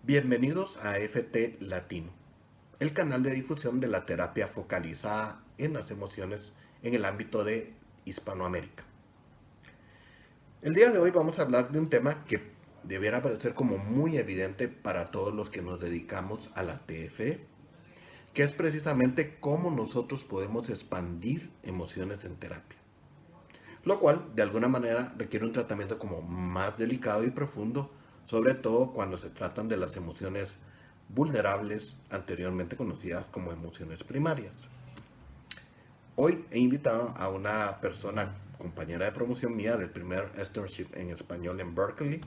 Bienvenidos a FT Latino, el canal de difusión de la terapia focalizada en las emociones en el ámbito de Hispanoamérica. El día de hoy vamos a hablar de un tema que debiera parecer como muy evidente para todos los que nos dedicamos a la TFE, que es precisamente cómo nosotros podemos expandir emociones en terapia. Lo cual, de alguna manera, requiere un tratamiento como más delicado y profundo, sobre todo cuando se tratan de las emociones vulnerables, anteriormente conocidas como emociones primarias. Hoy he invitado a una persona, compañera de promoción mía del primer externship en español en Berkeley,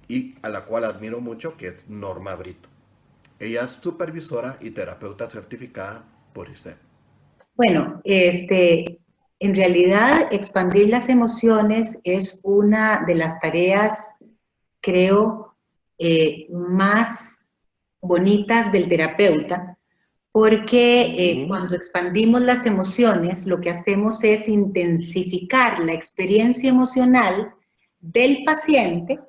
y a la cual admiro mucho, que es Norma Brito. Ella es supervisora y terapeuta certificada por ISEF. Bueno, en realidad expandir las emociones es una de las tareas, creo, más bonitas del terapeuta, porque cuando expandimos las emociones, lo que hacemos es intensificar la experiencia emocional del paciente,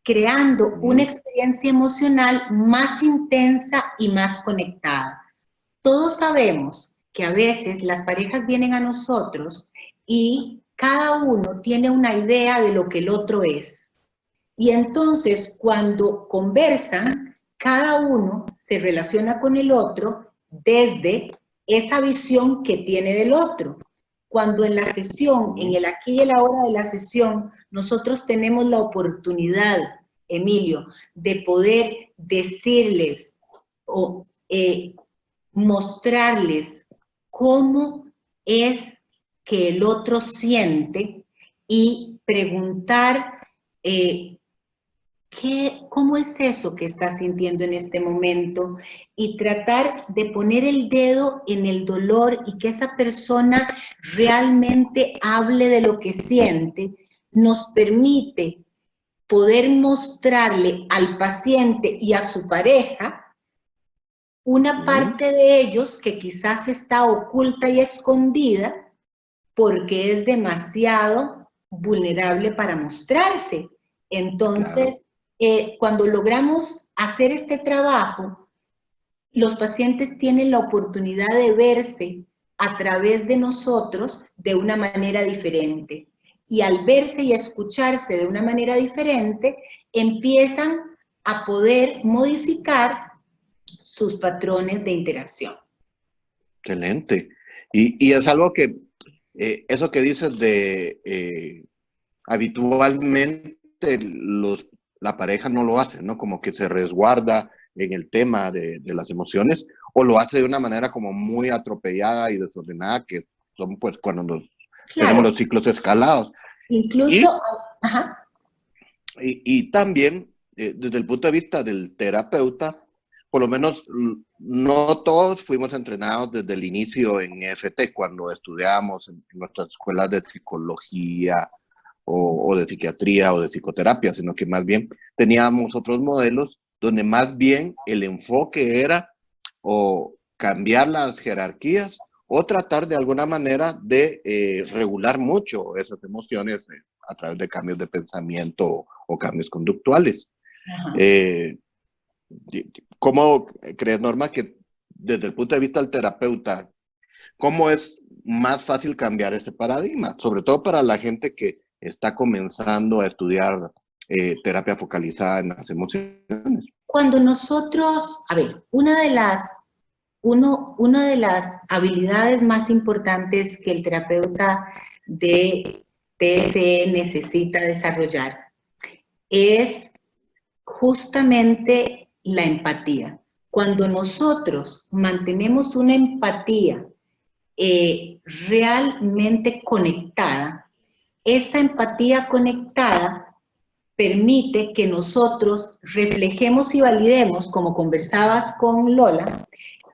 creando una experiencia emocional más intensa y más conectada. Todos sabemos que a veces las parejas vienen a nosotros y cada uno tiene una idea de lo que el otro es. Y entonces cuando conversan, cada uno se relaciona con el otro desde esa visión que tiene del otro. Cuando en la sesión, en el aquí y el ahora de la sesión, nosotros tenemos la oportunidad, Emilio, de poder decirles o mostrarles cómo es que el otro siente y preguntar ¿cómo es eso que estás sintiendo en este momento? Y tratar de poner el dedo en el dolor y que esa persona realmente hable de lo que siente, nos permite poder mostrarle al paciente y a su pareja una parte de ellos que quizás está oculta y escondida porque es demasiado vulnerable para mostrarse. Entonces, cuando logramos hacer este trabajo, los pacientes tienen la oportunidad de verse a través de nosotros de una manera diferente. Y al verse y escucharse de una manera diferente, empiezan a poder modificar sus patrones de interacción. Excelente. Y es algo que, eso que dices de habitualmente la pareja no lo hace, ¿no? Como que se resguarda en el tema de las emociones, o lo hace de una manera como muy atropellada y desordenada, que son pues cuando tenemos los ciclos escalados. Incluso, y también, desde el punto de vista del terapeuta, por lo menos no todos fuimos entrenados desde el inicio en EFT, cuando estudiábamos en nuestras escuelas de psicología o de psiquiatría o de psicoterapia, sino que más bien teníamos otros modelos donde más bien el enfoque era o cambiar las jerarquías o tratar de alguna manera de regular mucho esas emociones a través de cambios de pensamiento o cambios conductuales. ¿Cómo crees, Norma, que desde el punto de vista del terapeuta, cómo es más fácil cambiar ese paradigma? Sobre todo para la gente que está comenzando a estudiar terapia focalizada en las emociones. Cuando nosotros, a ver, una de las habilidades más importantes que el terapeuta de TFE necesita desarrollar es justamente la empatía. Cuando nosotros mantenemos una empatía realmente conectada, esa empatía conectada permite que nosotros reflejemos y validemos, como conversabas con Lola,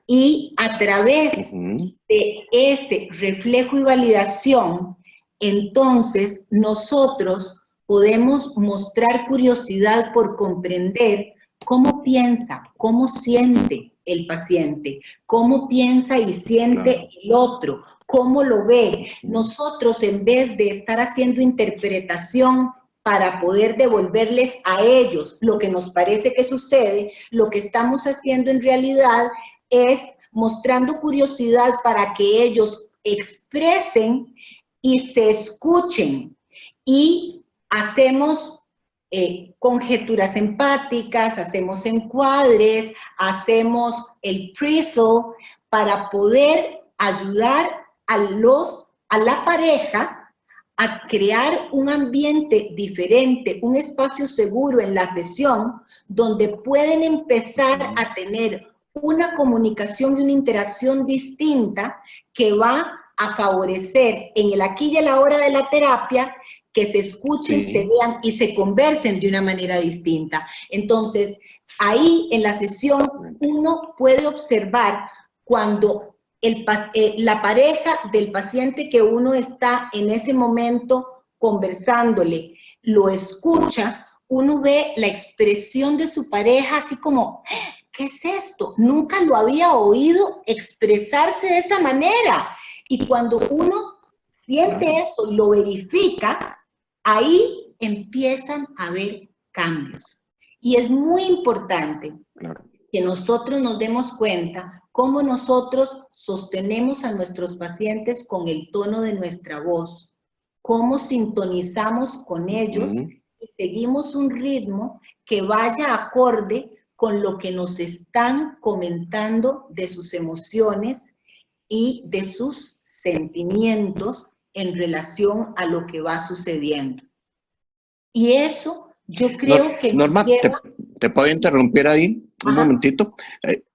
y a través de ese reflejo y validación, entonces nosotros podemos mostrar curiosidad por comprender cómo piensa, cómo siente el paciente, cómo piensa y siente el otro, ¿Cómo lo ve? Nosotros, en vez de estar haciendo interpretación para poder devolverles a ellos lo que nos parece que sucede, lo que estamos haciendo en realidad es mostrando curiosidad para que ellos expresen y se escuchen. Y hacemos conjeturas empáticas, hacemos encuadres, hacemos el appraisal para poder ayudar a la pareja a crear un ambiente diferente, un espacio seguro en la sesión donde pueden empezar a tener una comunicación y una interacción distinta que va a favorecer en el aquí y el ahora de la terapia que se escuchen, se vean y se conversen de una manera distinta. Entonces, ahí en la sesión uno puede observar cuando la pareja del paciente que uno está en ese momento conversándole, lo escucha, uno ve la expresión de su pareja así como, ¿qué es esto? Nunca lo había oído expresarse de esa manera. Y cuando uno siente eso y lo verifica, ahí empiezan a haber cambios. Y es muy importante que nosotros nos demos cuenta cómo nosotros sostenemos a nuestros pacientes con el tono de nuestra voz, cómo sintonizamos con ellos y seguimos un ritmo que vaya acorde con lo que nos están comentando de sus emociones y de sus sentimientos en relación a lo que va sucediendo. Y eso yo creo que... Norma, ¿te puedo interrumpir ahí un momentito?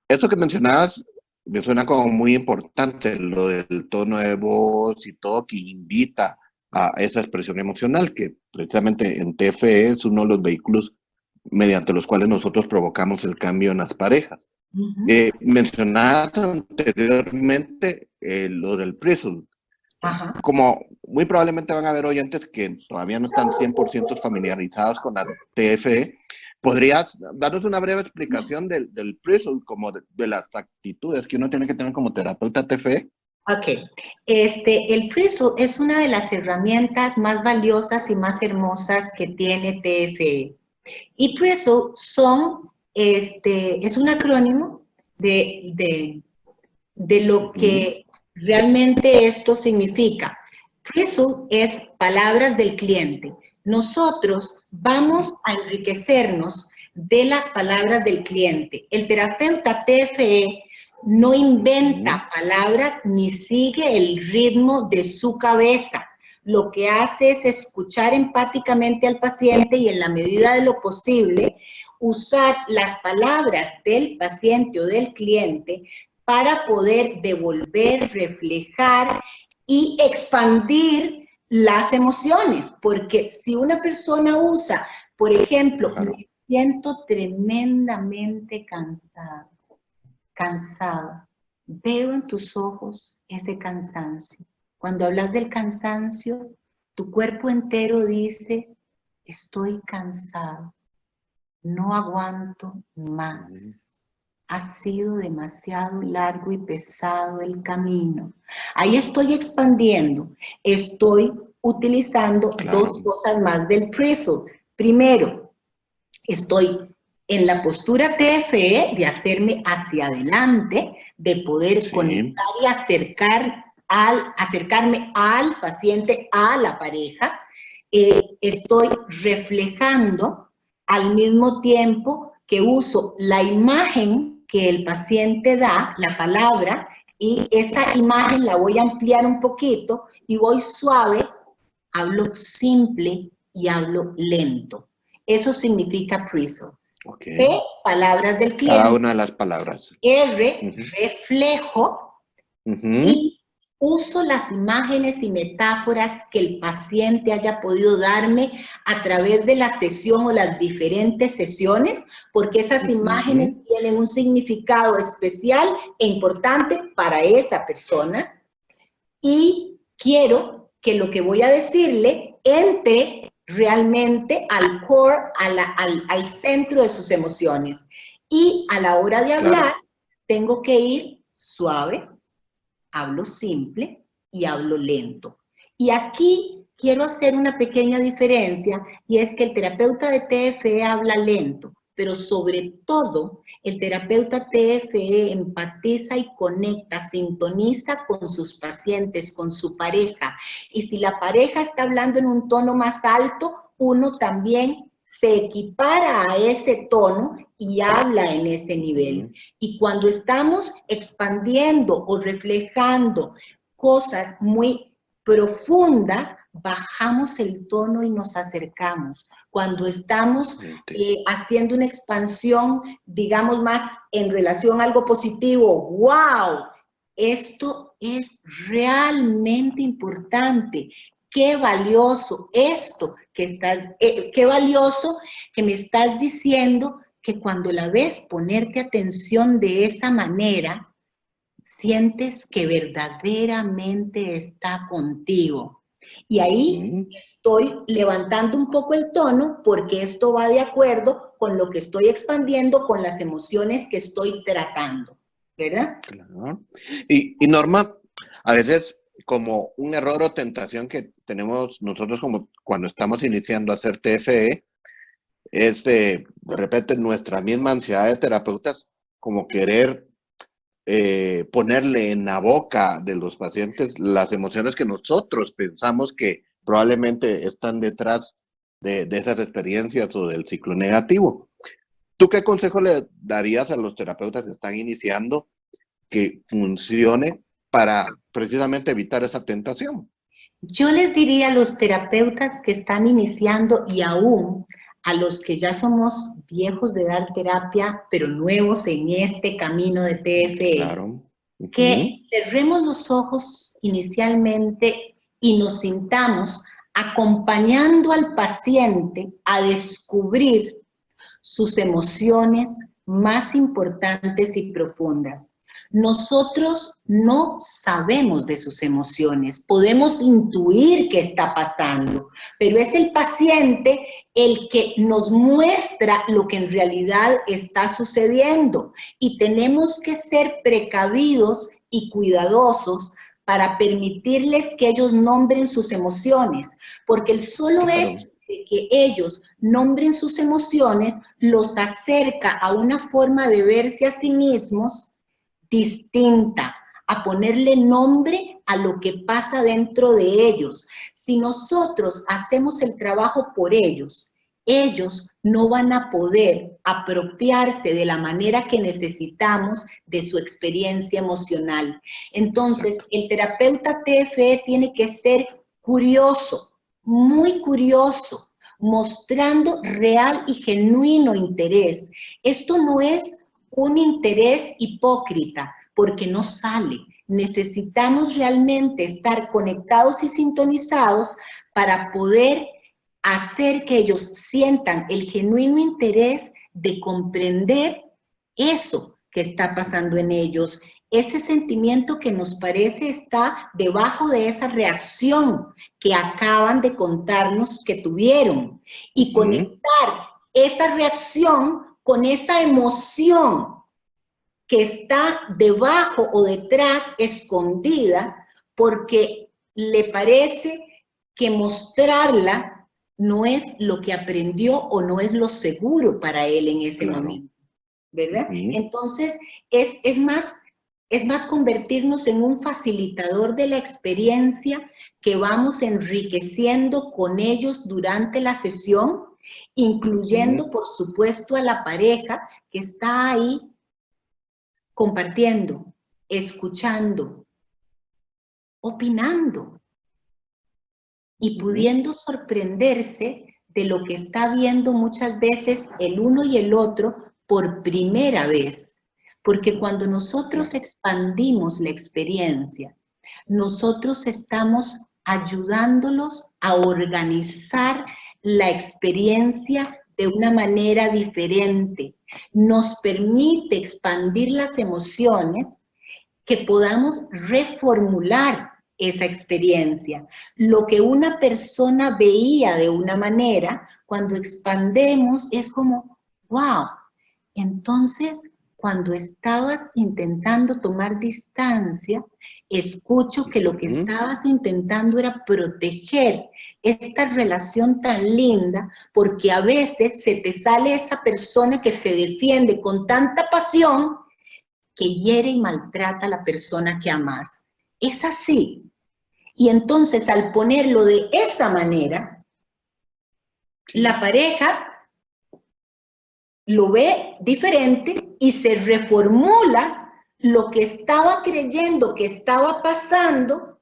Eso que mencionabas me suena como muy importante, lo del tono de voz y todo que invita a esa expresión emocional, que precisamente en TFE es uno de los vehículos mediante los cuales nosotros provocamos el cambio en las parejas. Mencionabas anteriormente lo del PRISM. Como muy probablemente van a haber oyentes que todavía no están 100% familiarizados con la TFE, ¿podrías darnos una breve explicación del PRISM, como de las actitudes que uno tiene que tener como terapeuta TFE? Ok, el PRISM es una de las herramientas más valiosas y más hermosas que tiene TFE. Y PRISM es un acrónimo de lo que realmente esto significa. PRISM es palabras del cliente. Nosotros vamos a enriquecernos de las palabras del cliente. El terapeuta TFE no inventa palabras ni sigue el ritmo de su cabeza. Lo que hace es escuchar empáticamente al paciente y en la medida de lo posible usar las palabras del paciente o del cliente para poder devolver, reflejar y expandir las emociones. Porque si una persona usa, por ejemplo, me siento tremendamente cansada, veo en tus ojos ese cansancio. Cuando hablas del cansancio, tu cuerpo entero dice, estoy cansado, no aguanto más. Ha sido demasiado largo y pesado el camino. Ahí estoy expandiendo, estoy utilizando dos cosas más del PRISM. Primero, estoy en la postura TFE de hacerme hacia adelante, de poder conectar y acercarme al paciente, a la pareja. Estoy reflejando al mismo tiempo que uso la imagen que el paciente da, la palabra, y esa imagen la voy a ampliar un poquito y voy suave, hablo simple y hablo lento. Eso significa PRISM. P, palabras del cliente. Cada una de las palabras. R, reflejo. Y uso las imágenes y metáforas que el paciente haya podido darme a través de la sesión o las diferentes sesiones, porque esas imágenes tienen un significado especial e importante para esa persona. Y quiero que lo que voy a decirle entre realmente al core, al centro de sus emociones. Y a la hora de hablar, tengo que ir suave, hablo simple, y hablo lento. Y aquí quiero hacer una pequeña diferencia, y es que el terapeuta de TFE habla lento, pero sobre todo el terapeuta TFE empatiza y conecta, sintoniza con sus pacientes, con su pareja. Y si la pareja está hablando en un tono más alto, uno también se equipara a ese tono y habla en ese nivel. Y cuando estamos expandiendo o reflejando cosas muy profundas, bajamos el tono y nos acercamos. Cuando estamos haciendo una expansión, digamos más en relación a algo positivo, ¡wow! Esto es realmente importante. Qué valioso esto que estás, qué valioso que me estás diciendo que cuando la ves ponerte atención de esa manera, sientes que verdaderamente está contigo. Y ahí estoy levantando un poco el tono porque esto va de acuerdo con lo que estoy expandiendo, con las emociones que estoy tratando, ¿verdad? Claro. Y Norma, a veces como un error o tentación que tenemos nosotros como cuando estamos iniciando a hacer TFE, es de repente nuestra misma ansiedad de terapeutas como querer ponerle en la boca de los pacientes las emociones que nosotros pensamos que probablemente están detrás de esas experiencias o del ciclo negativo. ¿Tú qué consejo le darías a los terapeutas que están iniciando que funcione para precisamente evitar esa tentación? Yo les diría a los terapeutas que están iniciando y aún a los que ya somos viejos de dar terapia, pero nuevos en este camino de TFE, claro. que cerremos los ojos inicialmente y nos sintamos acompañando al paciente a descubrir sus emociones más importantes y profundas. Nosotros no sabemos de sus emociones, podemos intuir qué está pasando, pero es el paciente el que nos muestra lo que en realidad está sucediendo y tenemos que ser precavidos y cuidadosos para permitirles que ellos nombren sus emociones, porque el solo hecho de que ellos nombren sus emociones los acerca a una forma de verse a sí mismos distinta, a ponerle nombre a lo que pasa dentro de ellos. Si nosotros hacemos el trabajo por ellos, ellos no van a poder apropiarse de la manera que necesitamos de su experiencia emocional. Entonces, el terapeuta TFE tiene que ser curioso, muy curioso, mostrando real y genuino interés. Esto no es un interés hipócrita, porque no sale. Necesitamos realmente estar conectados y sintonizados para poder hacer que ellos sientan el genuino interés de comprender eso que está pasando en ellos, ese sentimiento que nos parece está debajo de esa reacción que acaban de contarnos que tuvieron, y conectar esa reacción con esa emoción que está debajo o detrás, escondida, porque le parece que mostrarla no es lo que aprendió o no es lo seguro para él en ese momento, ¿verdad? Entonces, es más convertirnos en un facilitador de la experiencia que vamos enriqueciendo con ellos durante la sesión, incluyendo, por supuesto, a la pareja que está ahí compartiendo, escuchando, opinando y pudiendo sorprenderse de lo que está viendo muchas veces el uno y el otro por primera vez. Porque cuando nosotros expandimos la experiencia, nosotros estamos ayudándolos a organizar la experiencia de una manera diferente. Nos permite expandir las emociones, que podamos reformular esa experiencia. Lo que una persona veía de una manera, cuando expandemos es como, wow, entonces cuando estabas intentando tomar distancia, escucho que lo que estabas intentando era proteger esta relación tan linda, porque a veces se te sale esa persona que se defiende con tanta pasión que hiere y maltrata a la persona que amas. Es así. Y entonces al ponerlo de esa manera, la pareja lo ve diferente y se reformula lo que estaba creyendo que estaba pasando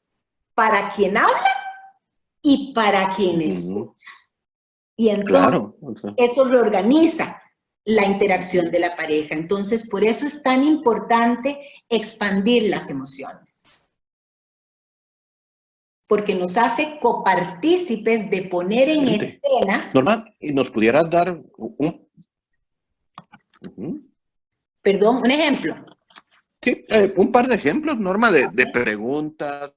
para quien habla y para quien escucha. Y entonces eso reorganiza la interacción de la pareja. Entonces, por eso es tan importante expandir las emociones. Porque nos hace copartícipes de poner en escena... Norma, ¿y nos pudieras dar Perdón, un ejemplo? Sí, un par de ejemplos, Norma, de preguntas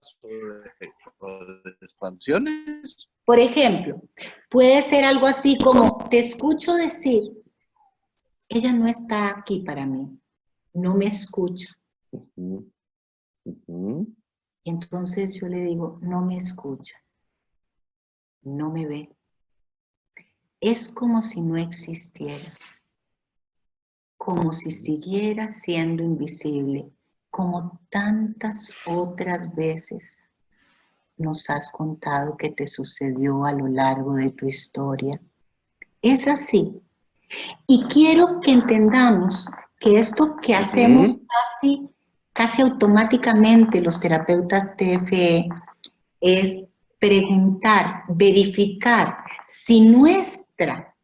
o de expansiones. Por ejemplo, puede ser algo así como, te escucho decir, ella no está aquí para mí, no me escucha. Y entonces yo le digo, no me escucha, no me ve. Es como si no existiera, como si siguiera siendo invisible, como tantas otras veces nos has contado que te sucedió a lo largo de tu historia. Es así. Y quiero que entendamos que esto que hacemos casi automáticamente los terapeutas TFE es preguntar, verificar si nuestra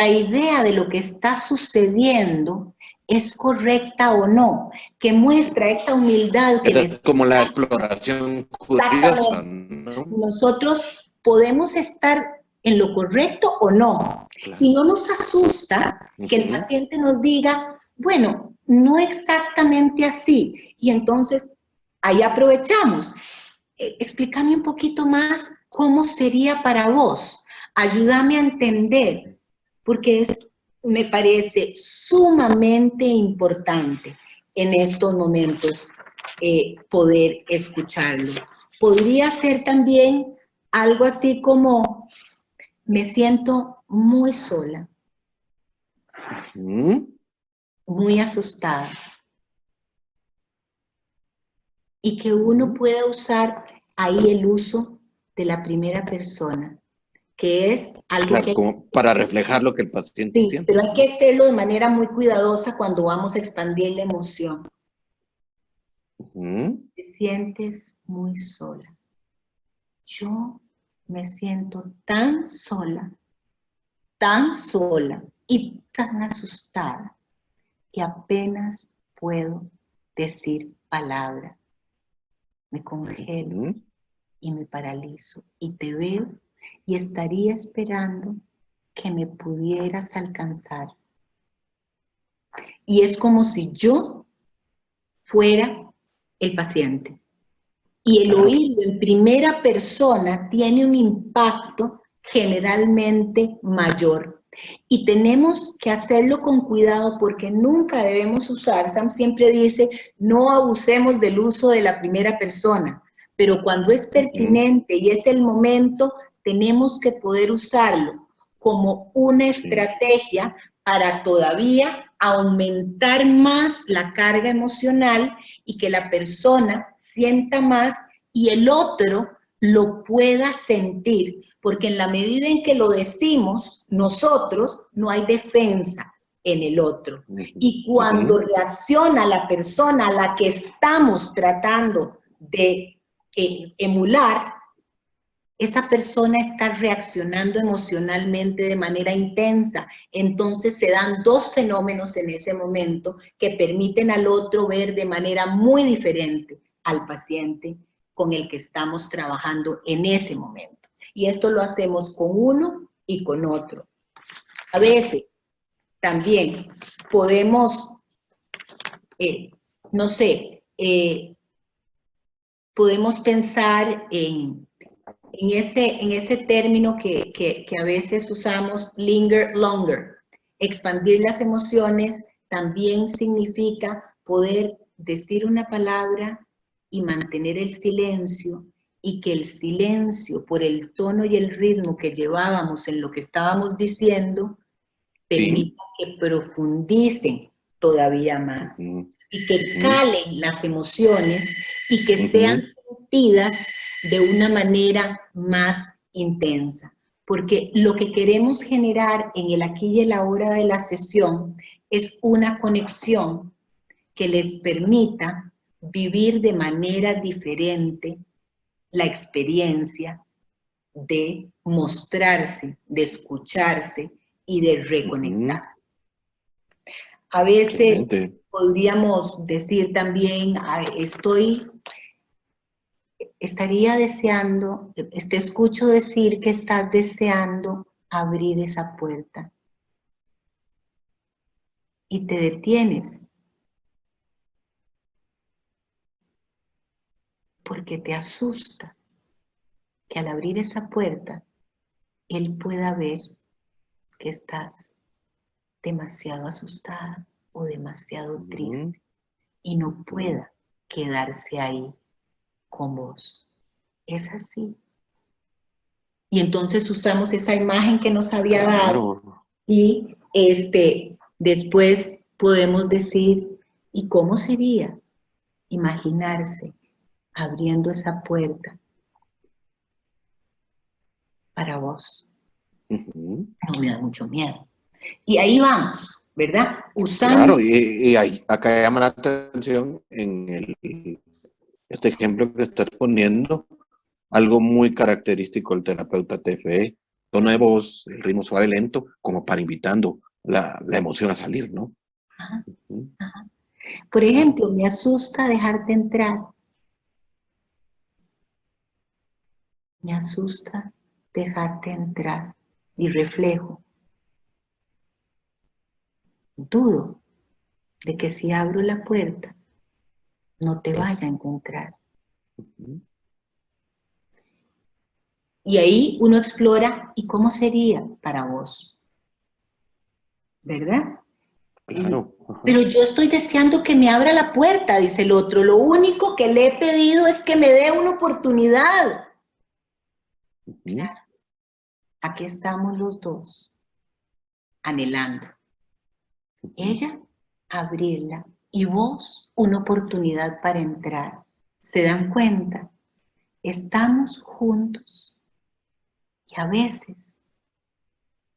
idea de lo que está sucediendo es correcta o no, que muestra esta humildad que es como la exploración curiosa, ¿no? Nosotros podemos estar en lo correcto o no. Claro. Y no nos asusta que el paciente nos diga, bueno, no exactamente así. Y entonces, ahí aprovechamos. Explícame un poquito más cómo sería para vos. Ayúdame a entender, porque esto me parece sumamente importante en estos momentos poder escucharlo. Podría ser también algo así como, me siento muy sola, muy asustada. Y que uno pueda usar ahí el uso de la primera persona, que es algo claro, que... como para reflejar lo que el paciente siente. Pero hay que hacerlo de manera muy cuidadosa cuando vamos a expandir la emoción. Te sientes muy sola. Yo me siento tan sola y tan asustada que apenas puedo decir palabra. Me congelo y me paralizo y te veo y estaría esperando que me pudieras alcanzar. Y es como si yo fuera el paciente. Y el oírlo en primera persona tiene un impacto generalmente mayor. Y tenemos que hacerlo con cuidado porque nunca debemos usar, Sam siempre dice, no abusemos del uso de la primera persona, pero cuando es pertinente y es el momento, tenemos que poder usarlo como una estrategia para todavía aumentar más la carga emocional y que la persona sienta más y el otro lo pueda sentir, porque en la medida en que lo decimos nosotros, no hay defensa en el otro. Y cuando reacciona la persona a la que estamos tratando de emular, esa persona está reaccionando emocionalmente de manera intensa. Entonces se dan dos fenómenos en ese momento que permiten al otro ver de manera muy diferente al paciente con el que estamos trabajando en ese momento. Y esto lo hacemos con uno y con otro. A veces también podemos, no sé, podemos pensar en ese término que a veces usamos, linger longer, expandir las emociones también significa poder decir una palabra y mantener el silencio, y que el silencio, por el tono y el ritmo que llevábamos en lo que estábamos diciendo, permita que profundicen todavía más y que calen las emociones y que sean sentidas de una manera más intensa. Porque lo que queremos generar en el aquí y el ahora de la sesión es una conexión que les permita vivir de manera diferente la experiencia de mostrarse, de escucharse y de reconectarse. A veces podríamos decir también, estaría deseando, te escucho decir que estás deseando abrir esa puerta. Y te detienes. Porque te asusta que al abrir esa puerta, él pueda ver que estás demasiado asustada o demasiado triste y no pueda quedarse ahí con vos. Es así. Y entonces usamos esa imagen que nos había dado y después podemos decir, ¿y cómo sería imaginarse abriendo esa puerta para vos? No me da mucho miedo. Y ahí vamos, ¿verdad? Usando... Claro, y acá llama la atención en este ejemplo que estás poniendo, algo muy característico del terapeuta TFE, tono de voz, el ritmo suave y lento, como para invitando la emoción a salir, ¿no? Ajá, ajá. Por ejemplo, me asusta dejarte entrar. Me asusta dejarte entrar. Y reflejo. Dudo de que si abro la puerta, no te vaya a encontrar. Y ahí uno explora, ¿y cómo sería para vos? ¿Verdad? Claro. Pero yo estoy deseando que me abra la puerta, dice el otro. Lo único que le he pedido es que me dé una oportunidad. Claro. Aquí estamos los dos, anhelando. Ella, abrirla, y vos, una oportunidad para entrar. ¿Se dan cuenta? Estamos juntos. Y a veces,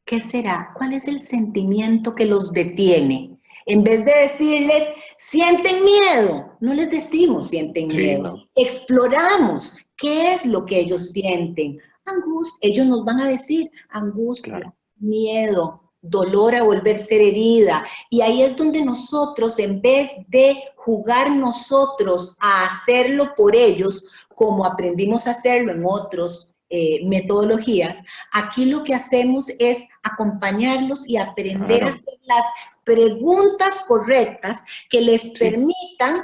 ¿qué será? ¿Cuál es el sentimiento que los detiene? En vez de decirles, sienten miedo, no les decimos sienten miedo. No. Exploramos qué es lo que ellos sienten. Angustia, ellos nos van a decir angustia, miedo, dolor a volver a ser herida. Y ahí es donde nosotros, en vez de jugar nosotros a hacerlo por ellos, como aprendimos a hacerlo en otros metodologías, aquí lo que hacemos es acompañarlos y aprender a hacer las preguntas correctas que les permitan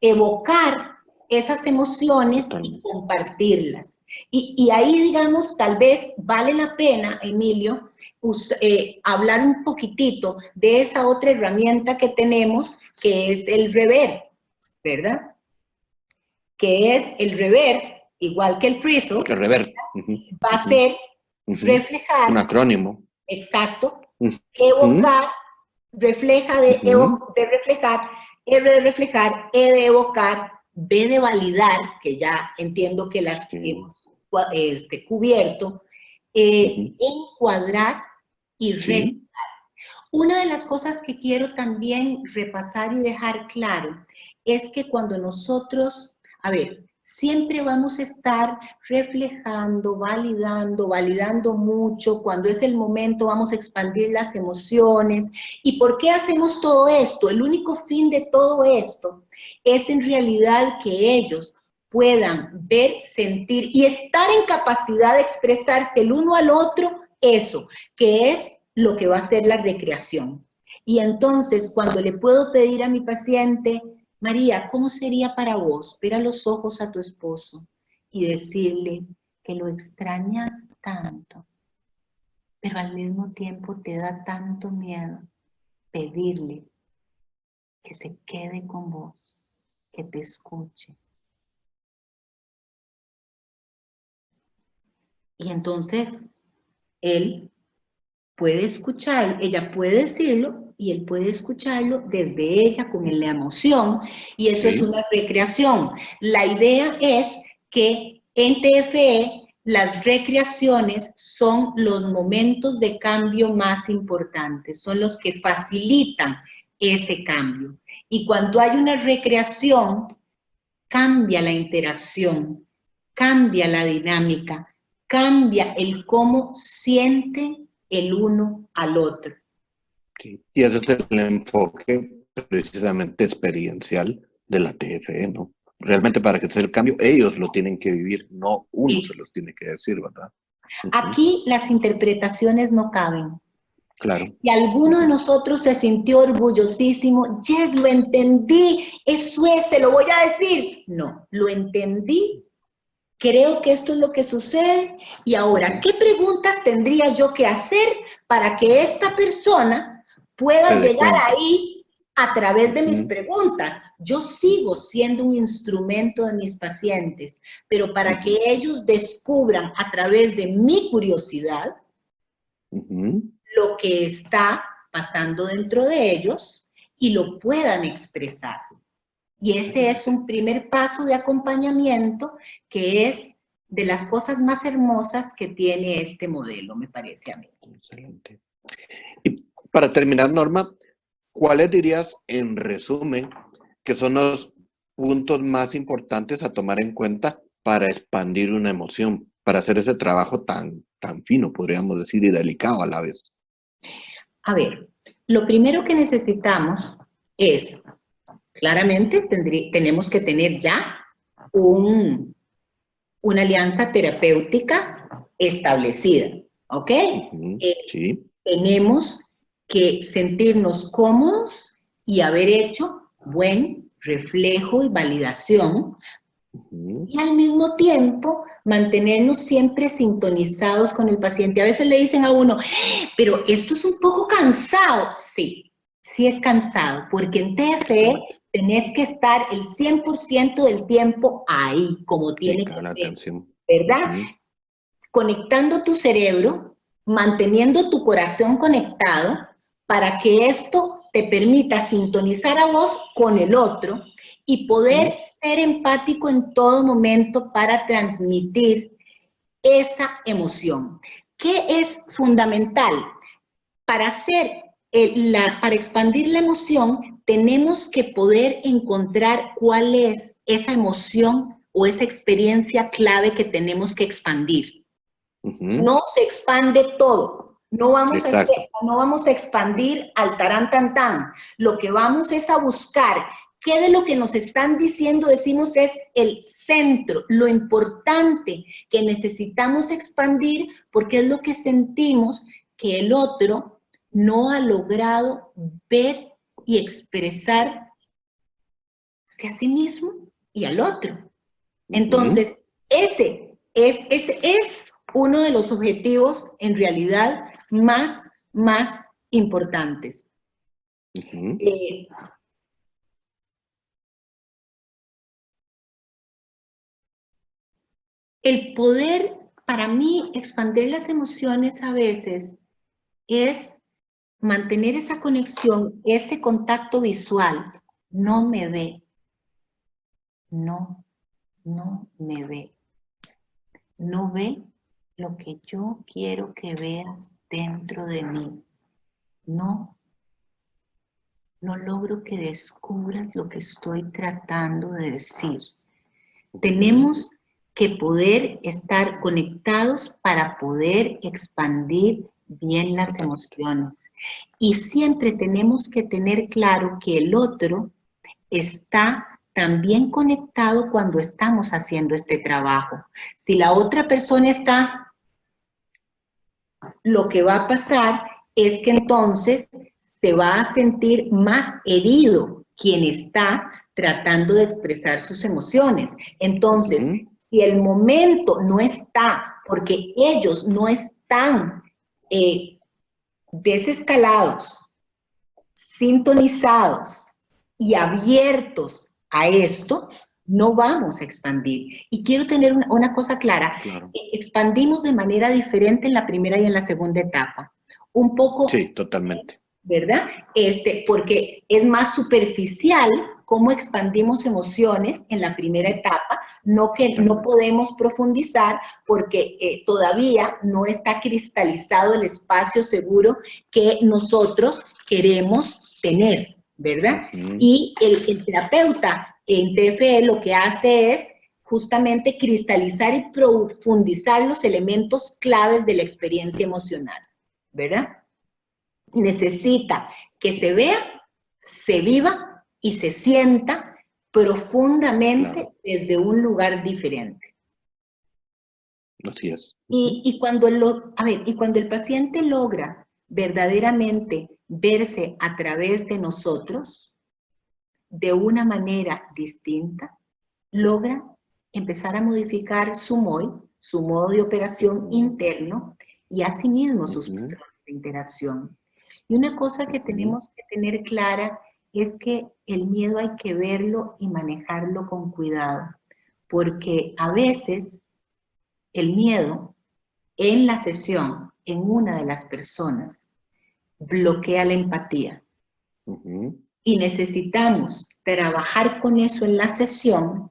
evocar esas emociones y compartirlas. Y ahí, digamos, tal vez vale la pena, Emilio, hablar un poquitito de esa otra herramienta que tenemos, que es el rever, ¿verdad? Que es el rever, igual que el Frizzle, el rever. va a ser reflejar. Un acrónimo. Exacto. Evocar, refleja de reflejar, R de reflejar, E de evocar, B de validar, que ya entiendo que las hemos cubierto, encuadrar y recordar. Una de las cosas que quiero también repasar y dejar claro es que cuando nosotros, a ver, siempre vamos a estar reflejando, validando mucho. Cuando es el momento vamos a expandir las emociones. ¿Y por qué hacemos todo esto? El único fin de todo esto es en realidad que ellos puedan ver, sentir y estar en capacidad de expresarse el uno al otro eso, que es lo que va a ser la recreación. Y entonces, cuando le puedo pedir a mi paciente, María, ¿cómo sería para vos ver a los ojos a tu esposo y decirle que lo extrañas tanto, pero al mismo tiempo te da tanto miedo pedirle que se quede con vos, que te escuche. Y entonces él puede escuchar, ella puede decirlo y él puede escucharlo desde ella con la emoción, y eso es una recreación. La idea es que en TFE las recreaciones son los momentos de cambio más importantes, son los que facilitan ese cambio. Y cuando hay una recreación, cambia la interacción, cambia la dinámica, cambia el cómo siente el uno al otro. Sí. Y ese es el enfoque precisamente experiencial de la TFE, ¿no? Realmente para que sea el cambio, ellos lo tienen que vivir, no uno Sí. se los tiene que decir, ¿verdad? Aquí las interpretaciones no caben. Claro. Y alguno de nosotros se sintió orgullosísimo, yes, lo entendí, eso es, se lo voy a decir. No, lo entendí, creo que esto es lo que sucede, y ahora, ¿qué preguntas tendría yo que hacer para que esta persona pueda llegar ahí a través de mis preguntas? Yo sigo siendo un instrumento de mis pacientes, pero para que ellos descubran a través de mi curiosidad lo que está pasando dentro de ellos y lo puedan expresar. Y ese es un primer paso de acompañamiento que es de las cosas más hermosas que tiene este modelo, me parece a mí. Excelente. Y para terminar, Norma, ¿cuáles dirías en resumen que son los puntos más importantes a tomar en cuenta para expandir una emoción, para hacer ese trabajo tan fino, podríamos decir, y delicado a la vez? A ver, lo primero que necesitamos es, claramente, tenemos que tener ya una alianza terapéutica establecida, ¿ok? Sí. Tenemos que sentirnos cómodos y haber hecho buen reflejo y validación, y al mismo tiempo mantenernos siempre sintonizados con el paciente. A veces le dicen a uno, pero esto es un poco cansado. Sí, sí es cansado, porque en TFE tenés que estar el 100% del tiempo ahí, como tiene que ser, atención. ¿verdad? Conectando tu cerebro, manteniendo tu corazón conectado, para que esto te permita sintonizar a vos con el otro y poder ser empático en todo momento para transmitir esa emoción. ¿Qué es fundamental? Para expandir la emoción, tenemos que poder encontrar cuál es esa emoción o esa experiencia clave que tenemos que expandir. No se expande todo. No vamos a expandir al tarán tan tan. Lo que vamos es a buscar qué de lo que nos están diciendo decimos es el centro, lo importante que necesitamos expandir, porque es lo que sentimos que el otro no ha logrado ver y expresar a sí mismo y al otro. Entonces, ese es uno de los objetivos en realidad más importantes. El poder, para mí, expandir las emociones a veces es mantener esa conexión, ese contacto visual. No me ve. No me ve. No ve lo que yo quiero que veas dentro de mí. No logro que descubras lo que estoy tratando de decir. Tenemos que poder estar conectados para poder expandir bien las emociones. Y siempre tenemos que tener claro que el otro está también conectado cuando estamos haciendo este trabajo. Si la otra persona está, lo que va a pasar es que entonces se va a sentir más herido quien está tratando de expresar sus emociones. Entonces, si el momento no está, porque ellos no están desescalados, sintonizados, y abiertos a esto, no vamos a expandir. Y quiero tener una cosa clara, Claro. Expandimos de manera diferente en la primera y en la segunda etapa. Un poco... Sí, totalmente. ¿Verdad? Porque es más superficial cómo expandimos emociones en la primera etapa, no podemos profundizar porque todavía no está cristalizado el espacio seguro que nosotros queremos tener, ¿verdad? Y el terapeuta en TFE lo que hace es justamente cristalizar y profundizar los elementos claves de la experiencia emocional, ¿verdad? Necesita que se vea, se viva y se sienta profundamente desde un lugar diferente. Así es. Y cuando el paciente logra verdaderamente verse a través de nosotros de una manera distinta, logra empezar a modificar su modo de operación interno y asimismo sus patrones de interacción. Y una cosa que tenemos que tener clara es que el miedo hay que verlo y manejarlo con cuidado, porque a veces el miedo en la sesión, en una de las personas, bloquea la empatía. Y necesitamos trabajar con eso en la sesión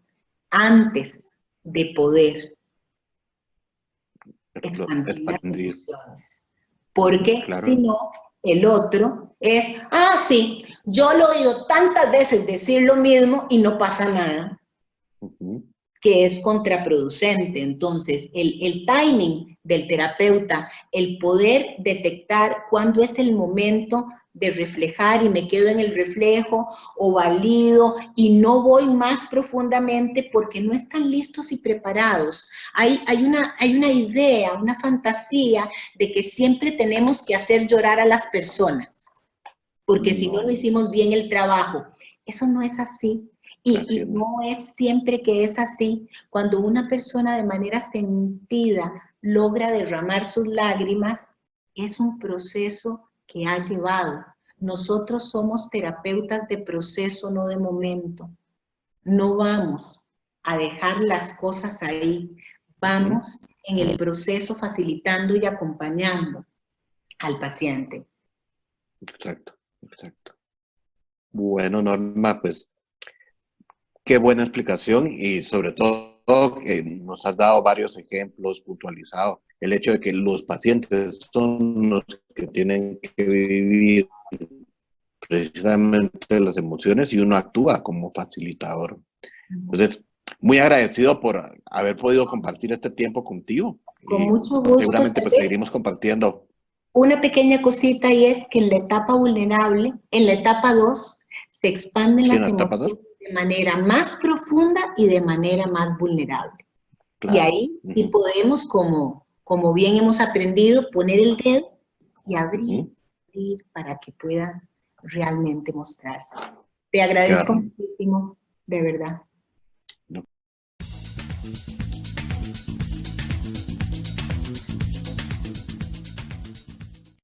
antes de poder expandir las emociones. Porque si no, el otro es, sí, yo lo he oído tantas veces decir lo mismo y no pasa nada, que es contraproducente. Entonces, el timing del terapeuta, el poder detectar cuándo es el momento de reflejar y me quedo en el reflejo o valido y no voy más profundamente porque no están listos y preparados. Hay una idea, una fantasía de que siempre tenemos que hacer llorar a las personas, porque si no, no hicimos bien el trabajo. Eso no es así. Y no es siempre que es así. Cuando una persona de manera sentida logra derramar sus lágrimas, es un proceso que ha llevado. Nosotros somos terapeutas de proceso, no de momento. No vamos a dejar las cosas ahí. Vamos en el proceso facilitando y acompañando al paciente. Exacto. Bueno, Norma, pues qué buena explicación y sobre todo que nos has dado varios ejemplos puntualizados. El hecho de que los pacientes son los que tienen que vivir precisamente las emociones y uno actúa como facilitador. Entonces, muy agradecido por haber podido compartir este tiempo contigo. Con mucho gusto. Seguramente pues seguiremos compartiendo. Una pequeña cosita y es que en la etapa vulnerable, en la etapa 2, se expanden las emociones de manera más profunda y de manera más vulnerable. Claro. Y ahí sí podemos, como bien hemos aprendido, poner el dedo y abrir para que pueda realmente mostrarse. Te agradezco muchísimo, de verdad.